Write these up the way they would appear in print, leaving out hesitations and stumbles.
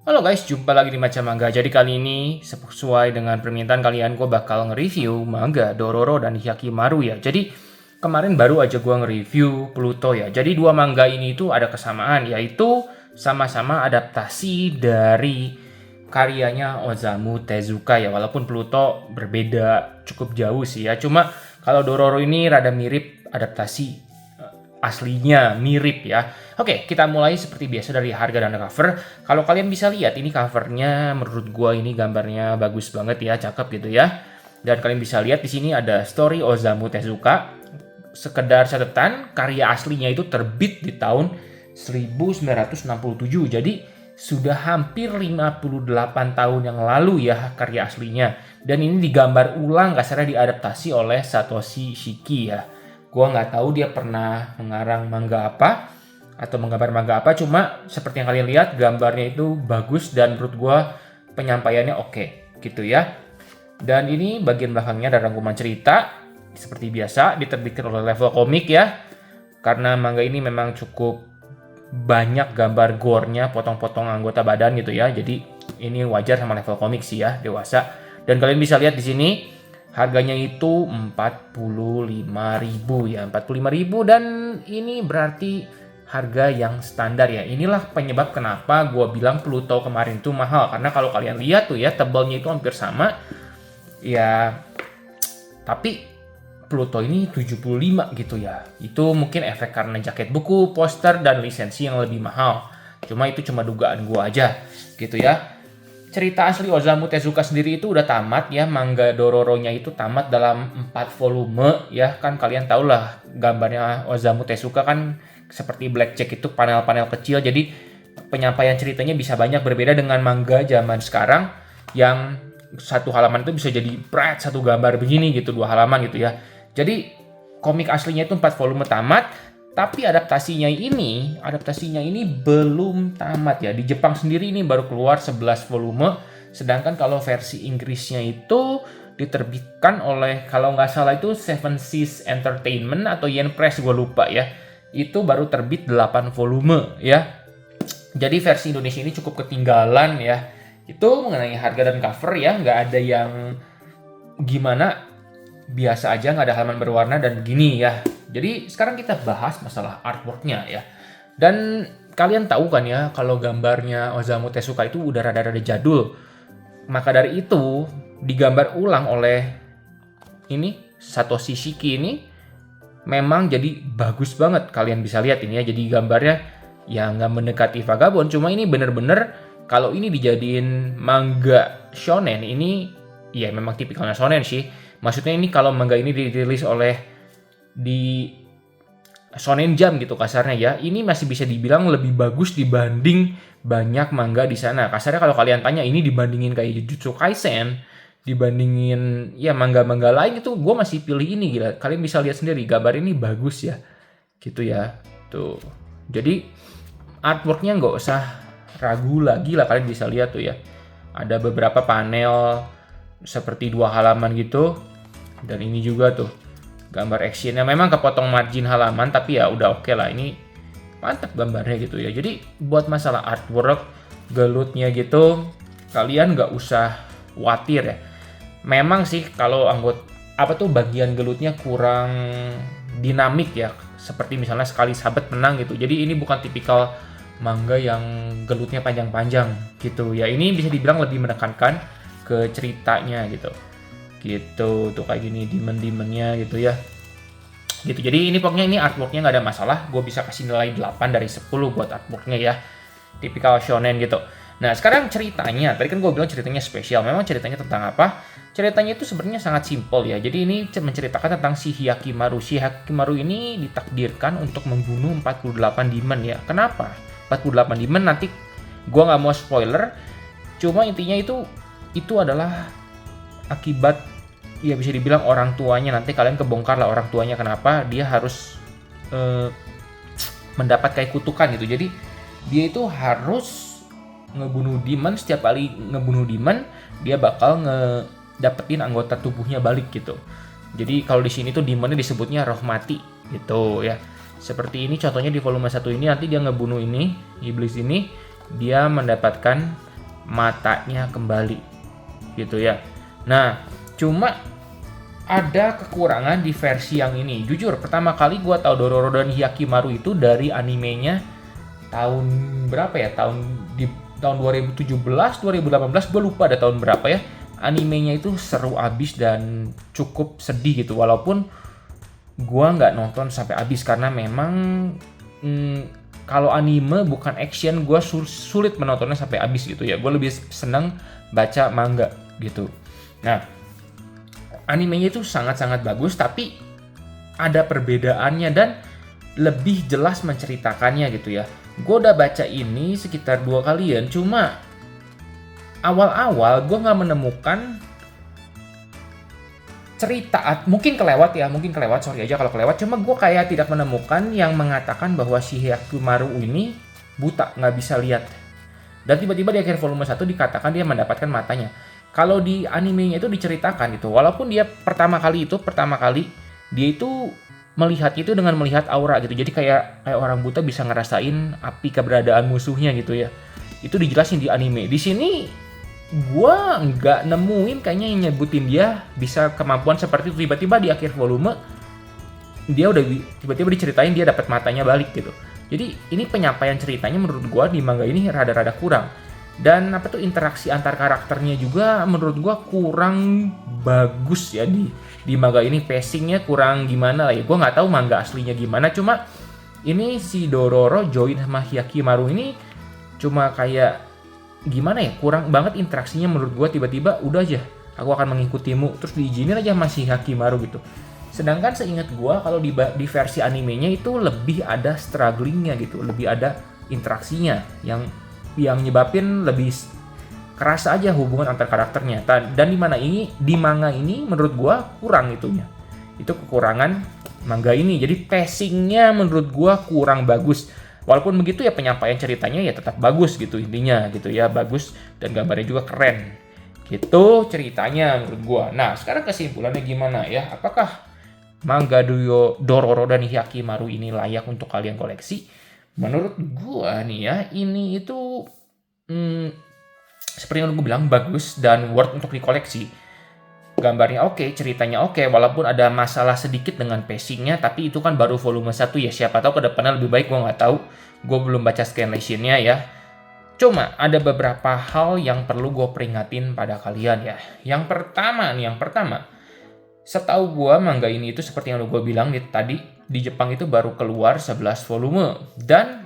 Halo guys, jumpa lagi di Macam Manga. Jadi kali ini sesuai dengan permintaan kalian, gue bakal nge-review manga Dororo dan Hyakkimaru ya. Jadi kemarin baru aja gue nge-review Pluto ya. Jadi dua manga ini tuh ada kesamaan, yaitu sama-sama adaptasi dari karyanya Osamu Tezuka ya. Walaupun Pluto berbeda cukup jauh sih ya. Cuma kalau Dororo ini rada mirip adaptasi aslinya mirip ya. Oke, kita mulai seperti biasa dari harga dan cover. Kalau kalian bisa lihat ini covernya, menurut gua ini gambarnya bagus banget ya, cakep gitu ya. Dan kalian bisa lihat di sini ada story Osamu Tezuka. Sekedar catatan, karya aslinya itu terbit di tahun 1967. Jadi sudah hampir 58 tahun yang lalu ya karya aslinya. Dan ini digambar ulang, kasarnya diadaptasi oleh Satoshi Shiki ya. Gua nggak tahu dia pernah mengarang manga apa atau menggambar manga apa, cuma seperti yang kalian lihat gambarnya itu bagus dan menurut gua penyampaiannya oke gitu ya. Dan ini bagian belakangnya ada rangkuman cerita seperti biasa, diterbitkan oleh Level Comic ya. Karena manga ini memang cukup banyak gambar gore-nya, potong-potong anggota badan gitu ya. Jadi ini wajar sama Level Comic sih ya, dewasa. Dan kalian bisa lihat di sini harganya itu 45.000 ya, 45.000 dan ini berarti harga yang standar ya. Inilah penyebab kenapa gue bilang Pluto kemarin itu mahal. Karena kalau kalian lihat tuh ya, tebalnya itu hampir sama. Ya, tapi Pluto ini 75 gitu ya. Itu mungkin efek karena jaket buku, poster, dan lisensi yang lebih mahal. Cuma itu cuma dugaan gue aja gitu ya. Cerita asli Osamu Tezuka sendiri itu udah tamat ya, manga Dororo-nya itu tamat dalam 4 volume ya. Kan kalian tau lah gambarnya Osamu Tezuka kan seperti blackjack itu panel-panel kecil, jadi penyampaian ceritanya bisa banyak berbeda dengan manga zaman sekarang yang satu halaman itu bisa jadi satu gambar begini gitu, 2 halaman gitu ya. Jadi komik aslinya itu 4 volume tamat. Tapi adaptasinya ini belum tamat ya. Di Jepang sendiri ini baru keluar 11 volume. Sedangkan kalau versi Inggrisnya itu diterbitkan oleh, kalau nggak salah itu Seven Seas Entertainment atau Yen Press, gue lupa ya. Itu baru terbit 8 volume ya. Jadi versi Indonesia ini cukup ketinggalan ya. Itu mengenai harga dan cover ya. Nggak ada yang gimana, biasa aja, nggak ada halaman berwarna dan gini ya. Jadi sekarang kita bahas masalah artworknya ya. Dan kalian tahu kan ya, kalau gambarnya Osamu Tezuka itu udah rada-rada jadul. Maka dari itu digambar ulang oleh ini Satoshi Shiki ini memang jadi bagus banget. Kalian bisa lihat ini ya, jadi gambarnya ya nggak mendekati Vagabond. Cuma ini bener-bener kalau ini dijadiin manga shonen, ini ya memang tipikalnya shonen sih. Maksudnya ini kalau manga ini dirilis oleh di Shonen Jump gitu kasarnya ya, ini masih bisa dibilang lebih bagus dibanding banyak manga di sana. Kasarnya kalau kalian tanya ini dibandingin kayak Jujutsu Kaisen, dibandingin ya manga-manga lain, itu gue masih pilih ini gila. Kalian bisa lihat sendiri gambar ini bagus ya, gitu ya. Tuh, jadi artworknya nggak usah ragu lagi lah, kalian bisa lihat tuh ya. Ada beberapa panel seperti 2 halaman gitu, dan ini juga tuh gambar actionnya memang kepotong margin halaman, tapi ya udah oke lah, ini mantap gambarnya gitu ya. Jadi buat masalah artwork, gelutnya gitu, kalian nggak usah khawatir ya. Memang sih kalau bagian gelutnya kurang dinamik ya, seperti misalnya sekali sahabat menang gitu. Jadi ini bukan tipikal manga yang gelutnya panjang-panjang gitu ya. Ini bisa dibilang lebih menekankan ke ceritanya gitu tuh, kayak gini demon-demonnya gitu ya gitu. Jadi ini pokoknya ini artworknya nggak ada masalah, gue bisa kasih nilai 8 dari 10 buat artworknya ya, tipikal shonen gitu. Nah sekarang ceritanya, tadi kan gue bilang ceritanya spesial. Memang ceritanya tentang apa? Ceritanya itu sebenarnya sangat simpel ya. Jadi ini menceritakan tentang si Hyakkimaru. Si Hyakkimaru ini ditakdirkan untuk membunuh 48 demon ya. Kenapa 48 demon? Nanti gue nggak mau spoiler, cuma intinya itu adalah akibat ya bisa dibilang orang tuanya. Nanti kalian kebongkar lah orang tuanya kenapa dia harus mendapat kayak kutukan gitu. Jadi dia itu harus ngebunuh demon. Setiap kali ngebunuh demon dia bakal ngedapetin anggota tubuhnya balik gitu. Jadi kalau di sini tuh demonnya disebutnya roh mati gitu ya. Seperti ini contohnya di volume 1 ini, nanti dia ngebunuh ini iblis ini, dia mendapatkan matanya kembali gitu ya. Nah, cuma ada kekurangan di versi yang ini. Jujur, pertama kali gue tahu Dororo dan Hyakimaru itu dari animenya tahun berapa ya? Tahun 2017, 2018, gue lupa ada tahun berapa ya. Animenya itu seru abis dan cukup sedih gitu. Walaupun gue nggak nonton sampai abis karena memang kalau anime bukan action, gue sulit menontonnya sampai abis gitu ya. Gue lebih seneng baca manga gitu. Nah, animenya itu sangat-sangat bagus, tapi ada perbedaannya dan lebih jelas menceritakannya gitu ya. Gue udah baca ini sekitar 2 kalian, cuma awal-awal gue nggak menemukan cerita, mungkin kelewat, sorry aja kalau kelewat, cuma gue kayak tidak menemukan yang mengatakan bahwa si Hyakimaru ini buta, nggak bisa lihat. Dan tiba-tiba di akhir volume 1 dikatakan dia mendapatkan matanya. Kalau di animenya itu diceritakan gitu, walaupun dia pertama kali dia itu melihat itu dengan melihat aura gitu. Jadi kayak orang buta bisa ngerasain api keberadaan musuhnya gitu ya. Itu dijelasin di anime. Di sini gua nggak nemuin kayaknya yang nyebutin dia bisa kemampuan seperti itu. Tiba-tiba di akhir volume dia udah tiba-tiba diceritain dia dapat matanya balik gitu. Jadi ini penyampaian ceritanya menurut gua di manga ini rada-rada kurang. Dan interaksi antar karakternya juga menurut gua kurang bagus ya di manga ini. Pacingnya kurang gimana lah ya. Gua nggak tahu manga aslinya gimana. Cuma ini si Dororo join sama Hyakimaru ini cuma kayak gimana ya, kurang banget interaksinya menurut gua. Tiba-tiba udah aja aku akan mengikutimu, terus diizinin aja masih Hyakimaru gitu. Sedangkan seingat gua kalau di versi animenya itu lebih ada strugglingnya gitu, lebih ada interaksinya yang nyebabin lebih kerasa aja hubungan antar karakternya. Dan di manga ini menurut gua kurang itunya. Itu kekurangan manga ini. Jadi pacingnya menurut gua kurang bagus. Walaupun begitu ya penyampaian ceritanya ya tetap bagus gitu intinya gitu ya, bagus dan gambarnya juga keren. Gitu ceritanya menurut gua. Nah, sekarang kesimpulannya gimana ya? Apakah manga Dororo dan Hyakimaru ini layak untuk kalian koleksi? Menurut gua nih ya, ini itu seperti yang gue bilang bagus dan worth untuk dikoleksi. Gambarnya oke, ceritanya oke, walaupun ada masalah sedikit dengan pacingnya, tapi itu kan baru volume 1 ya, siapa tahu ke depannya lebih baik, gue nggak tahu. Gue belum baca scanlationnya ya. Cuma ada beberapa hal yang perlu gue peringatin pada kalian ya. Yang pertama, setahu gue manga ini itu seperti yang gue bilang tadi, di Jepang itu baru keluar 11 volume. Dan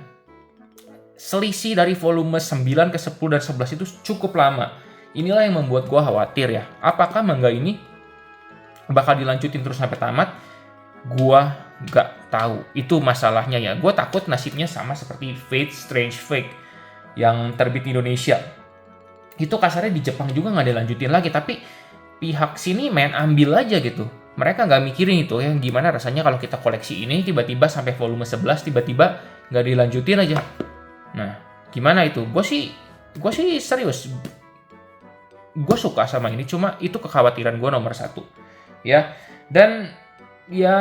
selisih dari volume 9 ke 10 dan 11 itu cukup lama. Inilah yang membuat gue khawatir ya. Apakah manga ini bakal dilanjutin terus sampai tamat? Gue gak tahu. Itu masalahnya ya. Gue takut nasibnya sama seperti Fate Strange Fate yang terbit di Indonesia. Itu kasarnya di Jepang juga gak dilanjutin lagi. Tapi pihak sini main ambil aja gitu. Mereka gak mikirin itu ya. Gimana rasanya kalau kita koleksi ini tiba-tiba sampai volume 11 tiba-tiba gak dilanjutin aja. Nah, gimana itu? Gue sih serius. Gue suka sama ini, cuma itu kekhawatiran gue nomor 1. Ya, dan ya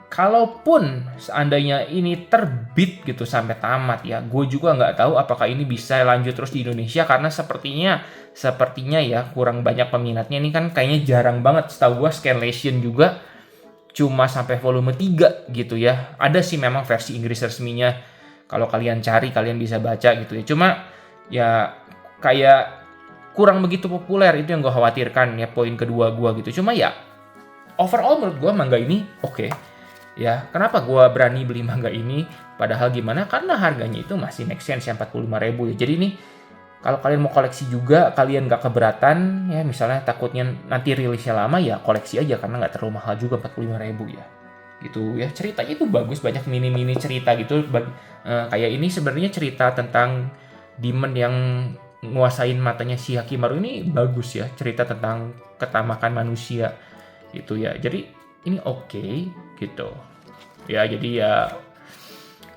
kalaupun seandainya ini terbit gitu sampai tamat ya, gue juga nggak tahu apakah ini bisa lanjut terus di Indonesia karena sepertinya ya kurang banyak peminatnya. Ini kan kayaknya jarang banget. Setahu gue Scanlation juga cuma sampai volume 3 gitu ya. Ada sih memang versi Inggris resminya. Kalau kalian cari, kalian bisa baca gitu ya. Cuma ya kayak kurang begitu populer, itu yang gue khawatirkan ya, poin kedua gue gitu. Cuma ya overall menurut gue manga ini oke. Ya, kenapa gue berani beli manga ini? Padahal gimana? Karena harganya itu masih make sense ya, 45.000 ya. Jadi ini kalau kalian mau koleksi juga, kalian gak keberatan ya, misalnya takutnya nanti rilisnya lama ya, koleksi aja karena gak terlalu mahal juga 45.000 ya. Gitu ya, ceritanya itu bagus, banyak mini-mini cerita gitu. Kayak ini sebenarnya cerita tentang demon yang nguasain matanya si Hyakimaru ini bagus ya, cerita tentang ketamakan manusia gitu ya. Jadi ini oke gitu. Ya, jadi ya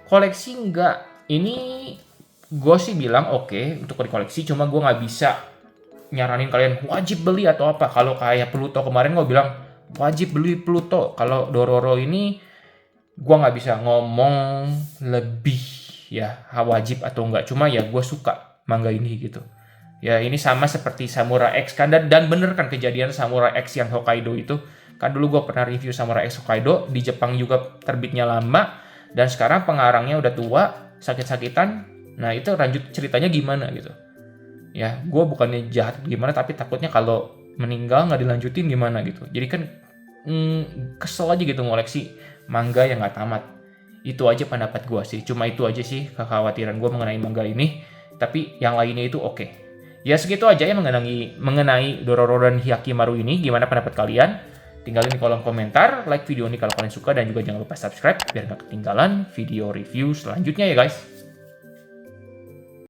koleksi enggak, ini gue sih bilang oke untuk dikoleksi, cuma gue nggak bisa nyaranin kalian wajib beli atau apa. Kalau kayak Pluto kemarin gue bilang wajib beli Pluto. Kalau Dororo ini gue nggak bisa ngomong lebih ya wajib atau enggak. Cuma ya gue suka manga ini gitu. Ya ini sama seperti Samurai X kan, dan bener kan kejadian Samurai X yang Hokkaido itu. Kan dulu gue pernah review Samurai X Hokkaido, di Jepang juga terbitnya lama, dan sekarang pengarangnya udah tua, sakit-sakitan. Nah itu lanjut ceritanya gimana gitu. Ya gue bukannya jahat gimana, tapi takutnya kalau meninggal nggak dilanjutin gimana gitu. Jadi kan kesel aja gitu ngoleksi manga yang nggak tamat. Itu aja pendapat gue sih, cuma itu aja sih kekhawatiran gue mengenai manga ini. Tapi yang lainnya itu oke. Ya segitu aja ya mengenai Dororo dan Hyakimaru ini. Gimana pendapat kalian? Tinggalin di kolom komentar, like video ini kalau kalian suka, dan juga jangan lupa subscribe biar gak ketinggalan video review selanjutnya ya guys.